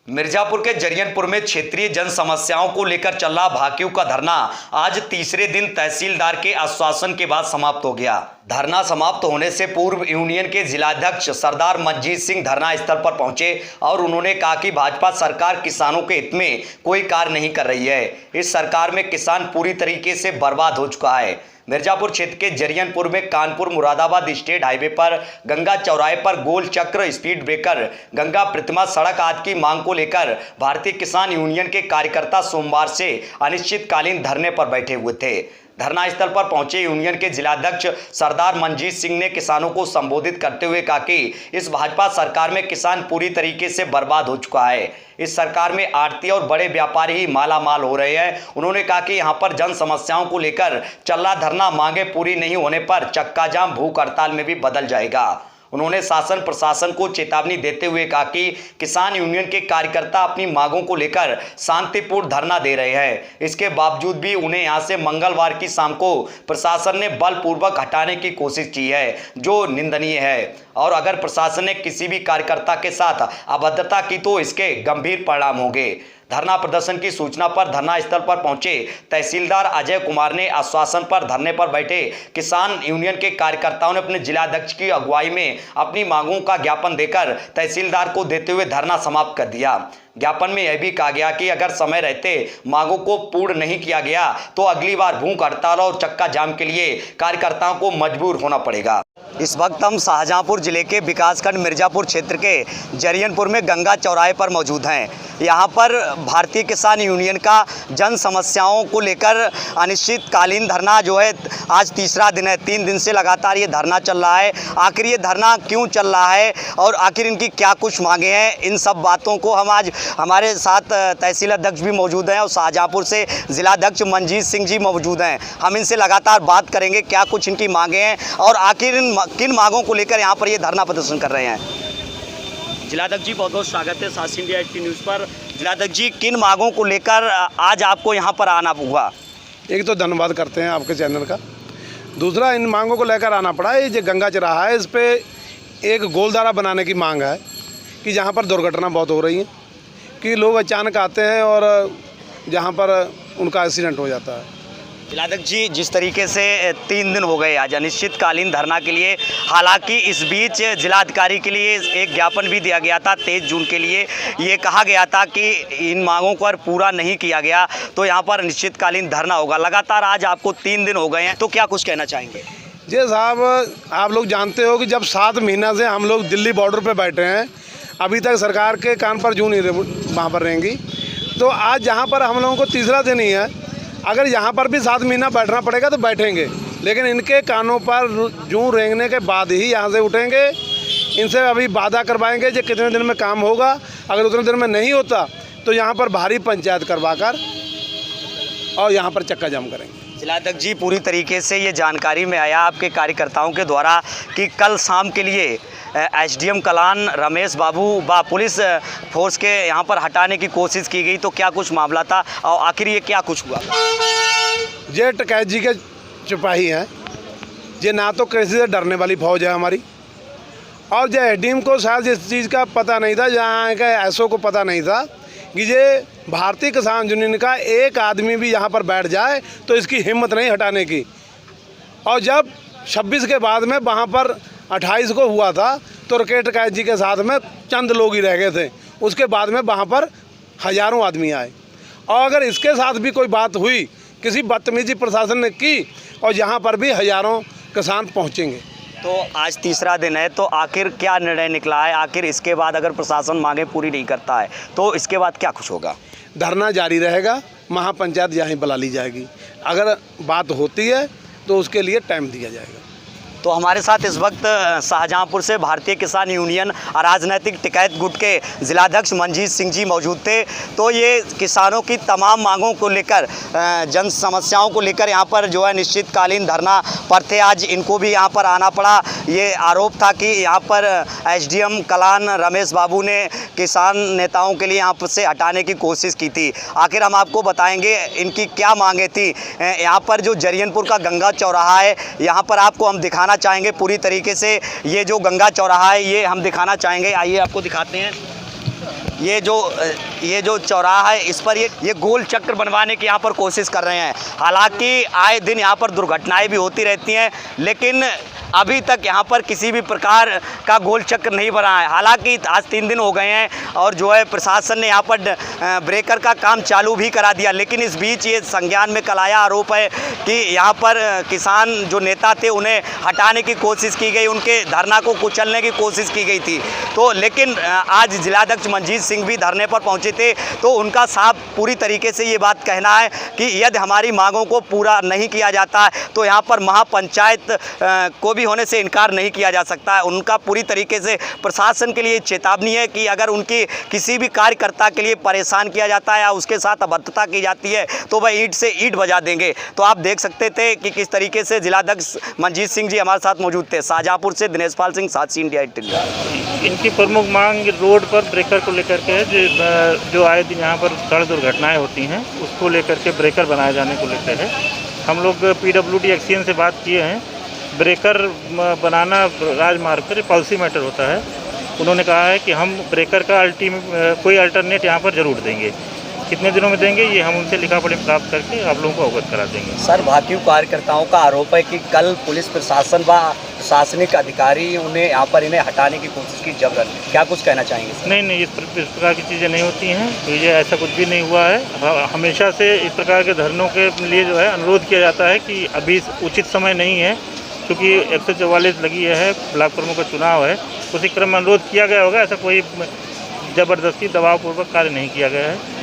मिर्जापुर के जरियनपुर में क्षेत्रीय जन समस्याओं को लेकर चल रहा भाकियों का धरना आज तीसरे दिन तहसीलदार के आश्वासन के बाद समाप्त हो गया। धरना समाप्त होने से पूर्व यूनियन के जिलाध्यक्ष सरदार मंजीत सिंह धरना स्थल पर पहुंचे और उन्होंने कहा कि भाजपा सरकार किसानों के हित में कोई कार्य नहीं कर रही है। इस सरकार में किसान पूरी तरीके से बर्बाद हो चुका है। मिर्जापुर क्षेत्र के जरियनपुर में कानपुर मुरादाबाद स्टेट हाईवे पर गंगा चौराहे पर गोल चक्र, स्पीड ब्रेकर, गंगा प्रतिमा सड़क आदि की मांग को लेकर भारतीय किसान यूनियन के कार्यकर्ता सोमवार से अनिश्चितकालीन धरने पर बैठे हुए थे। धरना स्थल पर पहुंचे यूनियन के जिलाध्यक्ष सरदार मंजीत सिंह ने किसानों को संबोधित करते हुए कहा कि इस भाजपा सरकार में किसान पूरी तरीके से बर्बाद हो चुका है। इस सरकार में आड़ती और बड़े व्यापारी ही माला माल हो रहे हैं। उन्होंने कहा कि यहां पर जन समस्याओं को लेकर चल रहा धरना मांगे पूरी नहीं होने पर चक्का जाम भूख हड़ताल में भी बदल जाएगा। उन्होंने शासन प्रशासन को चेतावनी देते हुए कहा कि किसान यूनियन के कार्यकर्ता अपनी मांगों को लेकर शांतिपूर्ण धरना दे रहे हैं। इसके बावजूद भी उन्हें यहां से मंगलवार की शाम को प्रशासन ने बलपूर्वक हटाने की कोशिश की है, जो निंदनीय है। और अगर प्रशासन ने किसी भी कार्यकर्ता के साथ अभद्रता की तो इसके गंभीर परिणाम होंगे। धरना प्रदर्शन की सूचना पर धरना स्थल पर पहुंचे तहसीलदार अजय कुमार ने आश्वासन पर धरने पर बैठे किसान यूनियन के कार्यकर्ताओं ने अपने जिलाध्यक्ष की अगुवाई में अपनी मांगों का ज्ञापन देकर तहसीलदार को देते हुए धरना समाप्त कर दिया। ज्ञापन में यह भी कहा गया कि अगर समय रहते मांगों को पूर्ण नहीं किया गया तो अगली बार भूख हड़ताल और चक्का जाम के लिए कार्यकर्ताओं को मजबूर होना पड़ेगा। इस वक्त हम शाहजहांपुर जिले के विकासखंड मिर्जापुर क्षेत्र के जरियनपुर में गंगा चौराहे पर मौजूद हैं। यहाँ पर भारतीय किसान यूनियन का जन समस्याओं को लेकर अनिश्चितकालीन धरना जो है आज तीसरा दिन है। 3 दिन से लगातार ये धरना चल रहा है। आखिर ये धरना क्यों चल रहा है और आखिर इनकी क्या कुछ मांगे हैं, इन सब बातों को हम आज हमारे साथ तहसील अध्यक्ष भी मौजूद हैं और शाहजहांपुर से जिलाध्यक्ष मंजीत सिंह जी मौजूद हैं। हम इनसे लगातार बात करेंगे क्या कुछ इनकी मांगे हैं और आखिर किन मांगों को लेकर यहाँ पर ये धरना प्रदर्शन कर रहे हैं। जिलाध्यक्ष जी बहुत बहुत स्वागत है साउथ इंडिया एचटी न्यूज़ पर। जिलाध्यक्ष जी, किन मांगों को लेकर आज आपको यहाँ पर आना हुआ? एक तो धन्यवाद करते हैं आपके चैनल का। दूसरा, इन मांगों को लेकर आना पड़ा है। ये जो गंगा चौराहा है, इस पर एक गोलधारा बनाने की मांग है कि जहाँ पर दुर्घटना बहुत हो रही है, कि लोग अचानक आते हैं और जहाँ पर उनका एक्सीडेंट हो जाता है। जिलाध्यक्ष जी, जिस तरीके से 3 दिन हो गए आज अनिश्चितकालीन धरना के लिए, हालांकि इस बीच जिलाधिकारी के लिए एक ज्ञापन भी दिया गया था 23 जून के लिए। ये कहा गया था कि इन मांगों को पूरा नहीं किया गया तो यहाँ पर अनिश्चितकालीन धरना होगा। लगातार आज आपको 3 दिन हो गए हैं, तो क्या कुछ कहना चाहेंगे? जी साहब, आप लोग जानते हो कि जब 7 महीना से हम लोग दिल्ली बॉर्डर पर बैठे हैं, अभी तक सरकार के कान पर जूं नहीं वहाँ पर रहेंगी, तो आज जहाँ पर हम लोगों को तीसरा दिन ही है। अगर यहाँ पर भी 7 महीना बैठना पड़ेगा तो बैठेंगे, लेकिन इनके कानों पर जूं रेंगने के बाद ही यहाँ से उठेंगे। इनसे अभी वादा करवाएंगे कि कितने दिन में काम होगा। अगर उतने दिन में नहीं होता तो यहाँ पर भारी पंचायत करवाकर और यहाँ पर चक्का जाम करेंगे। जिलाध्यक्ष जी, पूरी तरीके से ये जानकारी में आया आपके कार्यकर्ताओं के द्वारा कि कल शाम के लिए एसडीएम कलान रमेश बाबू व पुलिस फोर्स के यहाँ पर हटाने की कोशिश की गई, तो क्या कुछ मामला था और आखिर ये क्या कुछ हुआ? ये टकैत जी के सिपाही हैं। ये ना तो किसी से डरने वाली फौज है हमारी, और जो एसडीएम को शायद इस चीज़ का पता नहीं था, यहाँ के एसओ को पता नहीं था कि ये भारतीय किसान यूनियन का एक आदमी भी यहाँ पर बैठ जाए तो इसकी हिम्मत नहीं हटाने की। और जब 26 के बाद में वहाँ पर 28 को हुआ था तो रकेट टकैत जी के साथ में चंद लोग ही रह गए थे। उसके बाद में वहाँ पर हज़ारों आदमी आए, और अगर इसके साथ भी कोई बात हुई, किसी बदतमीजी प्रशासन ने की, और यहाँ पर भी हज़ारों किसान पहुँचेंगे। तो आज तीसरा दिन है, तो आखिर क्या निर्णय निकला है? आखिर इसके बाद अगर प्रशासन मांगे पूरी नहीं करता है तो इसके बाद क्या कुछ होगा? धरना जारी रहेगा, महापंचायत यहाँ बुला ली जाएगी। अगर बात होती है तो उसके लिए टाइम दिया जाएगा। तो हमारे साथ इस वक्त शाहजहांपुर से भारतीय किसान यूनियन अराजनैतिक टिकैत गुट के जिलाध्यक्ष मंजीत सिंह जी मौजूद थे। तो ये किसानों की तमाम मांगों को लेकर, जन समस्याओं को लेकर यहाँ पर जो है निश्चितकालीन धरना पर थे। आज इनको भी यहाँ पर आना पड़ा। ये आरोप था कि यहाँ पर एसडीएम कलान रमेश बाबू ने किसान नेताओं के लिए यहाँ से हटाने की कोशिश की थी। आखिर हम आपको बताएंगे इनकी क्या मांगे थी। यहाँ पर जो जरियनपुर का गंगा चौराहा है, यहाँ पर आपको हम दिखाना चाहेंगे पूरी तरीके से। ये जो गंगा चौराहा है ये हम दिखाना चाहेंगे, आइए आपको दिखाते हैं। ये जो चौराहा है इस पर ये गोल चक्र बनवाने की यहाँ पर कोशिश कर रहे हैं। हालांकि आए दिन यहाँ पर दुर्घटनाएं भी होती रहती हैं, लेकिन अभी तक यहाँ पर किसी भी प्रकार का गोल चक्र नहीं बना है। हालांकि आज 3 दिन हो गए हैं और जो है प्रशासन ने यहाँ पर ब्रेकर का काम चालू भी करा दिया, लेकिन इस बीच ये संज्ञान में कल आया आरोप है कि यहाँ पर किसान जो नेता थे उन्हें हटाने की कोशिश की गई, उनके धरना को कुचलने की कोशिश की गई थी। तो लेकिन आज जिलाध्यक्ष मंजीत सिंह भी धरने पर पहुँचे थे, तो उनका साफ पूरी तरीके से ये बात कहना है कि यदि हमारी मांगों को पूरा नहीं किया जाता है तो यहाँ पर महापंचायत को भी होने से इनकार नहीं किया जा सकता है। उनका पूरी तरीके से प्रशासन के लिए चेतावनी है कि अगर उनकी किसी भी कार्यकर्ता के लिए परेशान किया जाता है या उसके साथ अभद्रता की जाती है तो वह ईंट से ईंट बजा देंगे। तो आप देख सकते थे कि किस तरीके से जिलाध्यक्ष मंजीत सिंह जी हमारे साथ मौजूद थे। शाहजहाँपुर से दिनेश पाल सिंह, साक्षी इंडिया 18। इनकी प्रमुख मांग रोड पर ब्रेकर को लेकर के है, जो आए दिन यहाँ पर सड़क दुर्घटनाएं होती हैं उसको लेकर के ब्रेकर बनाए जाने को लेकर है। हम लोग PWD एक्सीएन से बात किए हैं। ब्रेकर बनाना राजमार्ग पर पॉलिसी मैटर होता है। उन्होंने कहा है कि हम ब्रेकर का कोई अल्टरनेट यहाँ पर ज़रूर देंगे। कितने दिनों में देंगे ये हम उनसे लिखा पढ़ी प्राप्त करके आप लोगों को अवगत करा देंगे। सर, भाकियू कार्यकर्ताओं का आरोप है कि कल पुलिस प्रशासन व प्रशासनिक अधिकारी उन्हें यहाँ पर इन्हें हटाने की कोशिश की जबरन। क्या कुछ कहना चाहेंगे? नहीं, इस प्रकार की चीज़ें नहीं होती हैं। तो ये ऐसा कुछ भी नहीं हुआ है। हमेशा से इस प्रकार के धरनों के लिए जो है अनुरोध किया जाता है कि अभी उचित समय नहीं है, क्योंकि 144 लगी है, ब्लॉक प्रमुख का चुनाव है, उसी क्रम में अनुरोध किया गया होगा। ऐसा कोई ज़बरदस्ती दबावपूर्वक कार्य नहीं किया गया है।